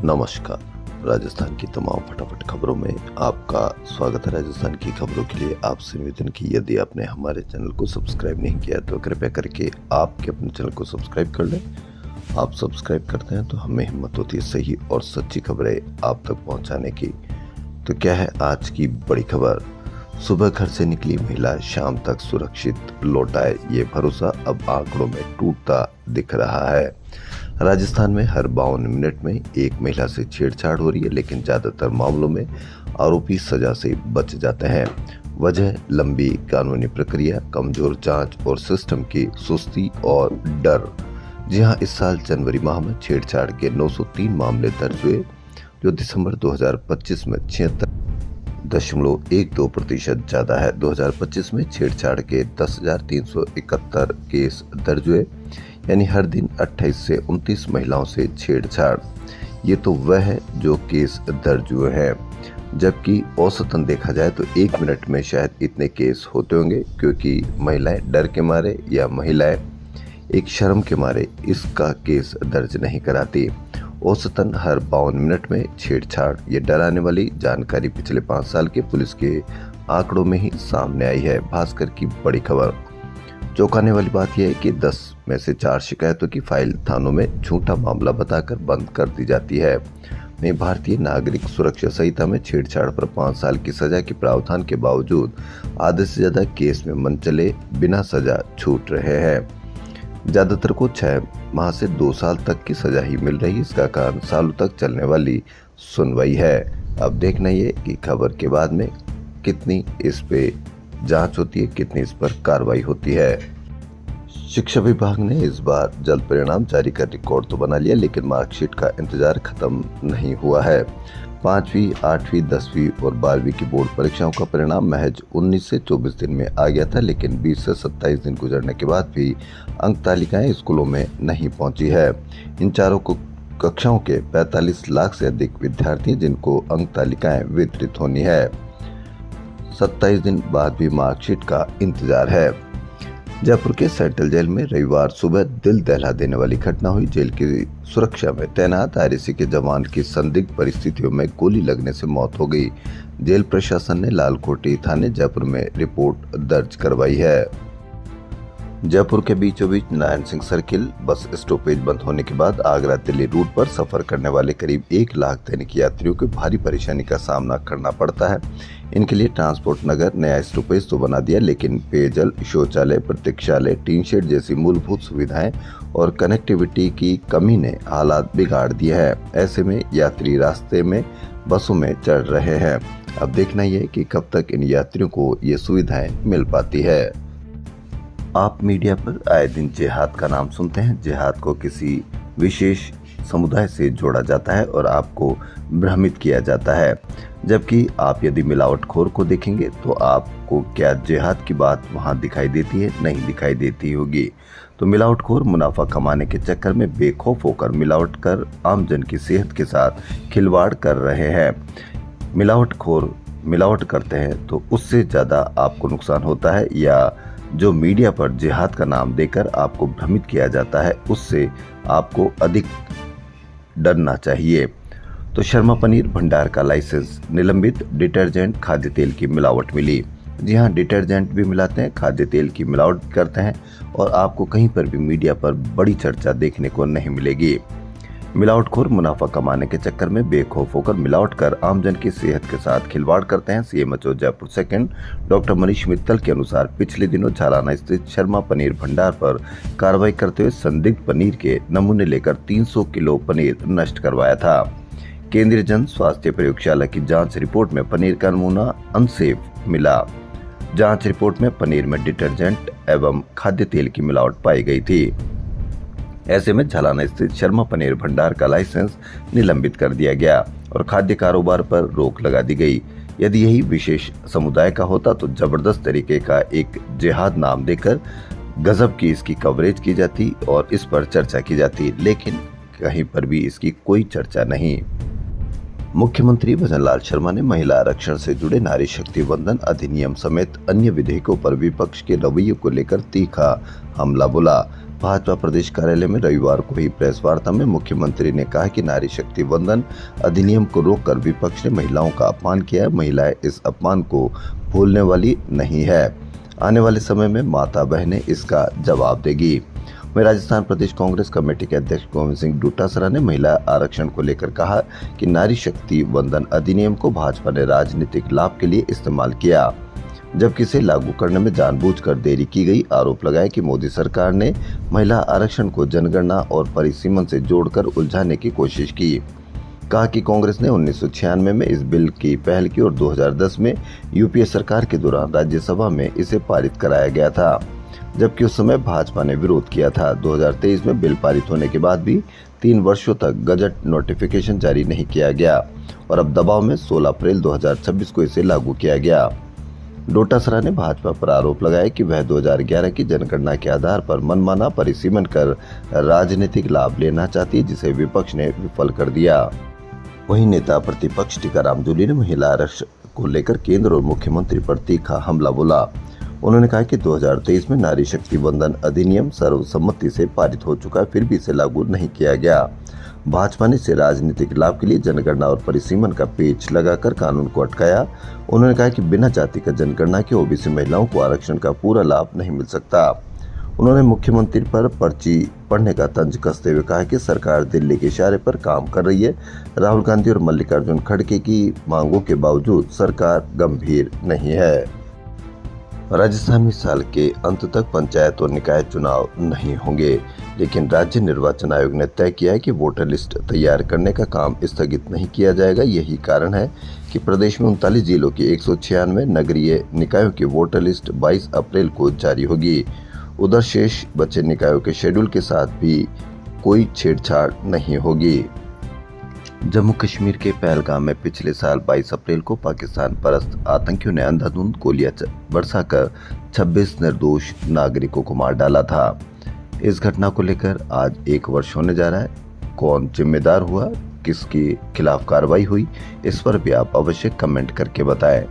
नमस्कार। राजस्थान की तमाम फटाफट खबरों में आपका स्वागत है। राजस्थान की खबरों के लिए आपसे निवेदन की यदि आपने हमारे चैनल को सब्सक्राइब नहीं किया तो कृपया करके आपके अपने चैनल को सब्सक्राइब कर लें। आप सब्सक्राइब करते हैं तो हमें हिम्मत होती है सही और सच्ची खबरें आप तक पहुंचाने की। तो क्या है आज की बड़ी खबर? सुबह घर से निकली महिला शाम तक सुरक्षित लौट आए, ये भरोसा अब आंकड़ों में टूटता दिख रहा है। राजस्थान में हर 52 मिनट में एक महिला से छेड़छाड़ हो रही है, लेकिन ज्यादातर मामलों में आरोपी सजा से बच जाते हैं। वजह लंबी कानूनी प्रक्रिया, कमजोर जांच और सिस्टम की सुस्ती और डर। जी हां, इस साल जनवरी माह में छेड़छाड़ के 903 मामले दर्ज हुए, जो दिसंबर 2025 में 76.12% ज्यादा है। 2025 में छेड़छाड़ के 10,371 केस दर्ज हुए, यानी हर दिन 28 से 29 महिलाओं से छेड़छाड़। ये तो वह है जो केस दर्ज हुए हैं, जबकि औसतन देखा जाए तो 1 मिनट में शायद इतने केस होते होंगे, क्योंकि महिलाएं डर के मारे या महिलाएं एक शर्म के मारे इसका केस दर्ज नहीं कराती। औसतन हर 52 मिनट में छेड़छाड़, ये डराने वाली जानकारी पिछले 5 साल के पुलिस के आंकड़ों में ही सामने आई है। भास्कर की बड़ी खबर। चौंकाने वाली बात यह है कि 10 में से 4 शिकायतों की फाइल थानों में झूठा मामला बताकर बंद कर दी जाती है। वहीं भारतीय नागरिक सुरक्षा संहिता में छेड़छाड़ पर 5 साल की सजा के प्रावधान के बावजूद आधे से ज्यादा केस में मनचले बिना सजा छूट रहे हैं। ज्यादातर को 6 माह से 2 साल तक की सजा ही मिल रही है। इसका कारण सालों तक चलने वाली सुनवाई है। अब देखना ये कि खबर के बाद में कितनी इस पे जांच होती है, कितनी इस पर कार्रवाई होती है। शिक्षा विभाग ने इस बार जल्द परिणाम जारी कर रिकॉर्ड तो बना लिया, लेकिन मार्कशीट का इंतजार खत्म नहीं हुआ है। 5वीं, 8वीं, 10वीं और 12वीं की बोर्ड परीक्षाओं का परिणाम महज 19 से 24 दिन में आ गया था, लेकिन 20 से 27 दिन गुजरने के बाद भी अंक तालिकाएं स्कूलों में नहीं पहुंची है। इन चारों कक्षाओं के 45 लाख से अधिक विद्यार्थी जिनको अंक तालिकाएं वितरित होनी है। 27 दिन बाद भी मार्कशीट का इंतजार है। जयपुर के सेंट्रल जेल में रविवार सुबह दिल दहला देने वाली घटना हुई। जेल की सुरक्षा में तैनात आरएसी के जवान की संदिग्ध परिस्थितियों में गोली लगने से मौत हो गई। जेल प्रशासन ने लालकोटी थाने जयपुर में रिपोर्ट दर्ज करवाई है। जयपुर के बीचों बीच Narayan Singh circle bus stoppage बंद होने के बाद आगरा दिल्ली रूट पर सफर करने वाले करीब 1 लाख दैनिक यात्रियों को भारी परेशानी का सामना करना पड़ता है। इनके लिए ट्रांसपोर्ट नगर नया स्टॉपेज तो बना दिया, लेकिन पेयजल, शौचालय, प्रतीक्षालय, टीन शेड जैसी मूलभूत सुविधाएं और कनेक्टिविटी की कमी ने हालात बिगाड़ दिए हैं। ऐसे में यात्री रास्ते में बसों में चढ़ रहे हैं। अब देखना यह कि कब तक इन यात्रियों को ये सुविधाएं मिल पाती है। आप मीडिया पर आए दिन जिहाद का नाम सुनते हैं। जिहाद को किसी विशेष समुदाय से जोड़ा जाता है और आपको भ्रमित किया जाता है, जबकि आप यदि मिलावटखोर को देखेंगे तो आपको क्या जिहाद की बात वहां दिखाई देती है? नहीं दिखाई देती होगी। तो मिलावटखोर मुनाफा कमाने के चक्कर में बेखौफ होकर मिलावट कर आमजन की सेहत के साथ खिलवाड़ कर रहे हैं। मिलावटखोर मिलावट करते हैं तो उससे ज्यादा आपको नुकसान होता है, या जो मीडिया पर जिहाद का नाम देकर आपको भ्रमित किया जाता है उससे आपको अधिक डरना चाहिए। तो शर्मा पनीर भंडार का लाइसेंस निलंबित। डिटर्जेंट, खाद्य तेल की मिलावट मिली। जी हाँ, डिटर्जेंट भी मिलाते हैं, खाद्य तेल की मिलावट करते हैं, और आपको कहीं पर भी मीडिया पर बड़ी चर्चा देखने को नहीं मिलेगी। मिलावटखोर मुनाफा कमाने के चक्कर में बेखौफ होकर मिलावट कर आमजन की सेहत के साथ खिलवाड़ करते हैं। CMHO Jaipur second doctor Manish Mittal के अनुसार पिछले दिनों झालाना स्थित शर्मा पनीर भंडार पर कार्रवाई करते हुए संदिग्ध पनीर के नमूने लेकर 300 किलो पनीर नष्ट करवाया था। केंद्रीय जन स्वास्थ्य प्रयोगशाला की जांच रिपोर्ट में पनीर का नमूना अनसेफ मिला। जांच रिपोर्ट में पनीर में डिटर्जेंट एवं खाद्य तेल की मिलावट पाई गई थी। ऐसे में झालाना स्थित शर्मा पनीर भंडार का लाइसेंस निलंबित कर दिया गया और खाद्य कारोबार पर रोक लगा दी गई। यदि यही विशेष समुदाय का होता तो जबरदस्त तरीके का एक जिहाद नाम देकर गजब की इसकी कवरेज की जाती और इस पर चर्चा की जाती, लेकिन कहीं पर भी इसकी कोई चर्चा नहीं। मुख्यमंत्री भजनलाल शर्मा ने महिला आरक्षण से जुड़े नारी शक्ति वंदन अधिनियम समेत अन्य विधेयकों पर विपक्ष के रवैये को लेकर तीखा हमला बोला। भाजपा प्रदेश कार्यालय में रविवार को हुई प्रेस वार्ता में मुख्यमंत्री ने कहा कि नारी शक्ति वंदन अधिनियम को रोककर विपक्ष ने महिलाओं का अपमान किया है। महिलाएं इस अपमान को भूलने वाली नहीं है। आने वाले समय में माता बहनें इसका जवाब देगी। वहीं राजस्थान प्रदेश कांग्रेस कमेटी के अध्यक्ष गोविंद सिंह डोटासरा ने महिला आरक्षण को लेकर कहा कि नारी शक्ति वंदन अधिनियम को भाजपा ने राजनीतिक लाभ के लिए इस्तेमाल किया, जबकि इसे लागू करने में जानबूझकर देरी की गई। आरोप लगाया कि मोदी सरकार ने महिला आरक्षण को जनगणना और परिसीमन से जोड़कर उलझाने की कोशिश की। कहा कि कांग्रेस ने 1996 में इस बिल की पहल की और 2010 में यूपीए सरकार के दौरान राज्यसभा में इसे पारित कराया गया था, जबकि उस समय भाजपा ने विरोध किया था। 2023 में बिल पारित होने के बाद भी 3 वर्षों तक गजट नोटिफिकेशन जारी नहीं किया गया और अब दबाव में 16 अप्रैल 2026 को इसे लागू किया गया। डोटासरा ने भाजपा पर आरोप लगाया कि वह 2011 की जनगणना के आधार पर मनमाना परिसीमन कर राजनीतिक लाभ लेना चाहती है, जिसे विपक्ष ने विफल कर दिया। वहीं नेता प्रतिपक्ष टीकाराम जूली ने महिला आरक्षण को लेकर केंद्र और मुख्यमंत्री पर तीखा हमला बोला। उन्होंने कहा कि 2023 में नारी शक्ति वंदन अधिनियम सर्वसम्मति से पारित हो चुका है, फिर भी इसे लागू नहीं किया गया। भाजपा ने इसे राजनीतिक लाभ के लिए जनगणना और परिसीमन का पेच लगाकर कानून को अटकाया। उन्होंने कहा कि बिना जाति का जनगणना के ओबीसी महिलाओं को आरक्षण का पूरा लाभ नहीं मिल सकता। उन्होंने मुख्यमंत्री पर पर्ची पढ़ने का तंज कसते हुए कहा कि सरकार दिल्ली के इशारे पर काम कर रही है। राहुल गांधी और मल्लिकार्जुन खड़गे की मांगों के बावजूद सरकार गंभीर नहीं है। राजस्थान में इस साल के अंत तक पंचायत और निकाय चुनाव नहीं होंगे, लेकिन राज्य निर्वाचन आयोग ने तय किया है कि वोटर लिस्ट तैयार करने का काम स्थगित नहीं किया जाएगा। यही कारण है कि प्रदेश में 39 जिलों की 196 नगरीय निकायों की वोटर लिस्ट 22 अप्रैल को जारी होगी। उधर शेष बचे निकायों के शेड्यूल के साथ भी कोई छेड़छाड़ नहीं होगी। जम्मू कश्मीर के पहलगाम में पिछले साल 22 अप्रैल को पाकिस्तान परस्त आतंकियों ने अंधाधुंध गोलियां बरसाकर 26 निर्दोष नागरिकों को मार डाला था। इस घटना को लेकर आज 1 वर्ष होने जा रहा है। कौन जिम्मेदार हुआ, किसके खिलाफ कार्रवाई हुई, इस पर भी आप अवश्य कमेंट करके बताएं।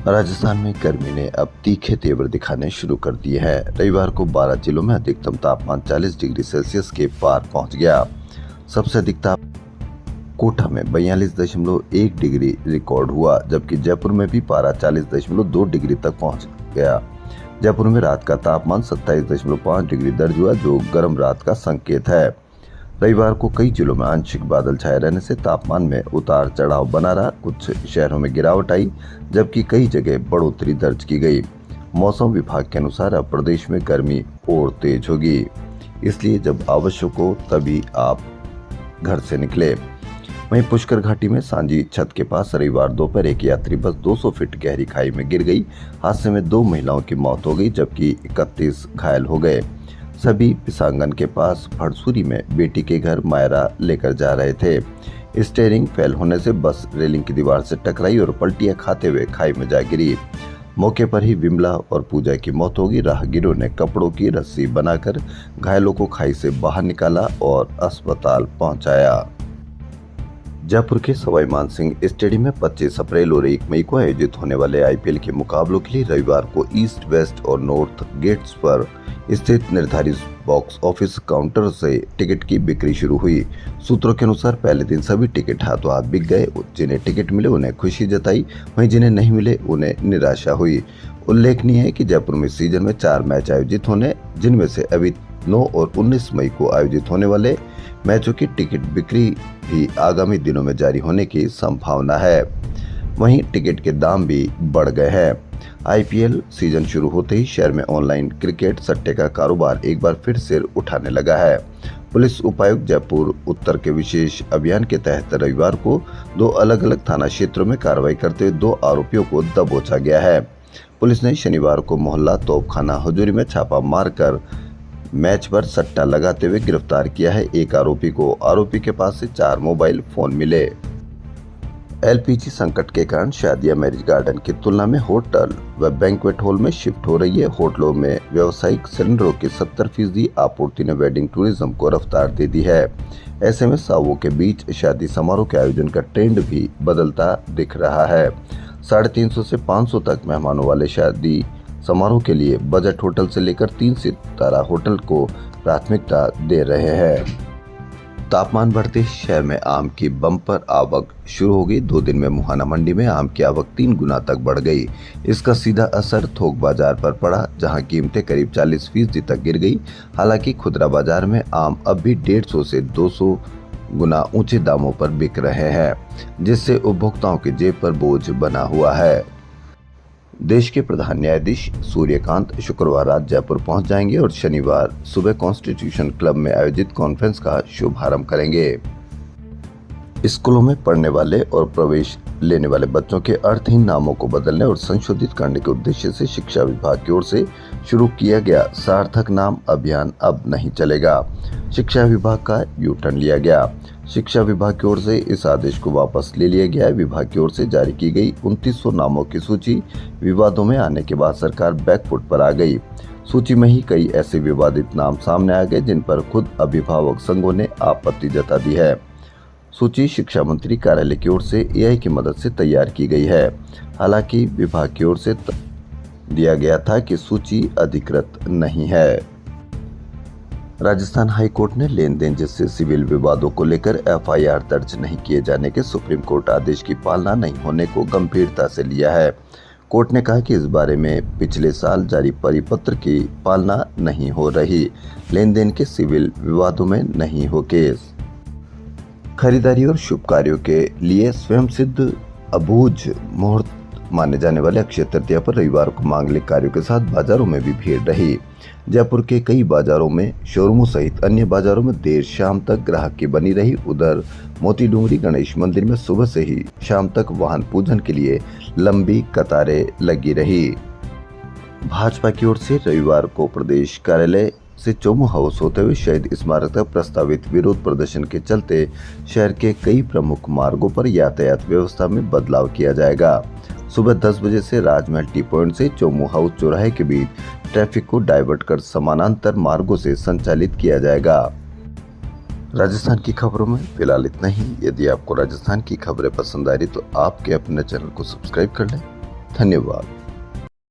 राजस्थान में गर्मी ने अब तीखे तेवर दिखाने शुरू कर दिए हैं। रविवार को 12 जिलों में अधिकतम तापमान 40 डिग्री सेल्सियस के पार पहुंच गया। सबसे अधिक तापमान कोटा में 42.1 डिग्री रिकॉर्ड हुआ, जबकि जयपुर में भी पारा 40.2 डिग्री तक पहुंच गया। जयपुर में रात का तापमान 27.5 डिग्री दर्ज हुआ, जो गर्म रात का संकेत है। रविवार को कई जिलों में आंशिक बादल छाए रहने से तापमान में उतार चढ़ाव बना रहा। कुछ शहरों में गिरावट आई, जबकि कई जगह बढ़ोतरी दर्ज की गई। मौसम विभाग के अनुसार अब प्रदेश में गर्मी और तेज होगी, इसलिए जब आवश्यक हो तभी आप घर से निकले। वहीं पुष्कर घाटी में सांझी छत के पास रविवार दोपहर एक यात्री बस 200 फीट गहरी खाई में गिर गई। हादसे में 2 महिलाओं की मौत हो गई, जबकि 31 घायल हो गए। सभी पिसांगन के पास फड़सूरी में बेटी के घर मायरा लेकर जा रहे थे। स्टीयरिंग फेल होने से बस रेलिंग की दीवार से टकराई और पलटियां खाते हुए खाई में जा गिरी। मौके पर ही विमला और पूजा की मौत होगी। राहगीरों ने कपड़ों की रस्सी बनाकर घायलों को खाई से बाहर निकाला और अस्पताल पहुंचाया। जयपुर के सवाई मानसिंह स्टेडियम में 25 अप्रैल और 1 मई को आयोजित होने वाले आईपीएल के मुकाबलों के लिए रविवार को ईस्ट, वेस्ट और नॉर्थ गेट्स पर स्थित निर्धारित बॉक्स ऑफिस काउंटर से टिकट की बिक्री शुरू हुई। सूत्रों के अनुसार पहले दिन सभी टिकट हाथों हाथ बिक गए। जिन्हें टिकट मिले उन्हें खुशी जताई, वहीं जिन्हें नहीं मिले उन्हें निराशा हुई। उल्लेखनीय है कि जयपुर में सीजन में 4 मैच आयोजित होने, जिनमें से अभी 9 और 19 मई को आयोजित होने वाले मैचों की टिकट बिक्री भी आगामी दिनों में जारी होने की संभावना है। वहीं टिकट के दाम भी बढ़ गए हैं। आईपीएल सीजन शुरू होते ही शहर में ऑनलाइन क्रिकेट सट्टे का कारोबार एक बार फिर सिर उठाने लगा है। पुलिस उपायुक्त जयपुर उत्तर के विशेष अभियान के तहत रविवार को 2 अलग अलग थाना क्षेत्रों में कार्रवाई करते हुए 2 आरोपियों को दबोचा गया है। पुलिस ने शनिवार को मोहल्ला तोपखाना हजूरी में छापा मारकर मैच पर सट्टा लगाते हुए गिरफ्तार किया है। एक आरोपी के पास से 4 मोबाइल फोन मिले। एलपीजी संकट के कारण शादियां मैरिज गार्डन की तुलना में होटल व बैंक्वेट हॉल में शिफ्ट हो रही है। होटलों में व्यावसायिक सिलेंडरों की 70% आपूर्ति ने वेडिंग टूरिज्म को रफ्तार दे दी है। ऐसे में सावों के बीच शादी समारोह के आयोजन का ट्रेंड भी बदलता दिख रहा है। 350 से 500 तक मेहमानों वाले शादी समारोह के लिए बजट होटल से लेकर 3 सितारा होटल को प्राथमिकता दे रहे हैं। तापमान बढ़ते शहर में आम की बम्पर आवक शुरू हो गई। 2 दिन में मुहाना मंडी में आम की आवक 3 गुना तक बढ़ गई। इसका सीधा असर थोक बाजार पर पड़ा, जहां कीमतें करीब 40% तक गिर गई। हालांकि खुदरा बाजार में आम अब भी 150 से 200 गुना ऊंचे दामों पर बिक रहे हैं, जिससे उपभोक्ताओं की जेब पर बोझ बना हुआ है। देश के प्रधान न्यायाधीश सूर्यकांत शुक्रवार रात जयपुर पहुंच जाएंगे और शनिवार सुबह कॉन्स्टिट्यूशन क्लब में आयोजित कॉन्फ्रेंस का शुभारंभ करेंगे। स्कूलों में पढ़ने वाले और प्रवेश लेने वाले बच्चों के अर्थहीन नामों को बदलने और संशोधित करने के उद्देश्य से शिक्षा विभाग की ओर से शुरू किया गया सार्थक नाम अभियान अब नहीं चलेगा। शिक्षा विभाग का यू टर्न लिया गया। शिक्षा विभाग की ओर से इस आदेश को वापस ले लिया गया है। विभाग की ओर से जारी की गई 2900 नामों की सूची विवादों में आने के बाद सरकार बैकफुट पर आ गई। सूची में ही कई ऐसे विवादित नाम सामने आ गए जिन पर खुद अभिभावक संघों ने आपत्ति जता दी है। सूची शिक्षा मंत्री कार्यालय की ओर से एआई की मदद से तैयार की गई है। हालांकि विभाग की ओर से दिया गया था कि सूची अधिकृत नहीं है। राजस्थान हाई कोर्ट ने लेन देन जैसे सिविल विवादों को लेकर एफआईआर दर्ज नहीं किए जाने के सुप्रीम कोर्ट आदेश की पालना नहीं होने को गंभीरता से लिया है। कोर्ट ने कहा कि इस बारे में पिछले साल जारी परिपत्र की पालना नहीं हो रही। लेन देन के सिविल विवादों में नहीं हो केस। खरीदारी और शुभ कार्यों के लिए स्वयं सिद्ध अबूझ मुहूर्त माने जाने वाले अक्षय तृतीया पर रविवार को मांगलिक कार्यों के साथ बाजारों में भी भीड़ रही। जयपुर के कई बाजारों में शोरूमों सहित अन्य बाजारों में देर शाम तक ग्राहक की बनी रही। उधर मोती डूंगरी गणेश मंदिर में सुबह से ही शाम तक वाहन पूजन के लिए लंबी कतारें लगी रही। भाजपा की ओर से रविवार को प्रदेश कार्यालय से चोमू हाउस होते हुए शहीद स्मारक तक प्रस्तावित विरोध प्रदर्शन के चलते शहर के कई प्रमुख मार्गों पर यातायात व्यवस्था में बदलाव किया जाएगा। सुबह 10 बजे से राजमहल टी पॉइंट से चोमू हाउस चौराहे के बीच ट्रैफिक को डाइवर्ट कर समानांतर मार्गों से संचालित किया जाएगा। राजस्थान की खबरों में फिलहाल इतना ही। यदि आपको राजस्थान की खबरें पसंद आ रही तो आपके अपने चैनल को सब्सक्राइब कर लें। धन्यवाद।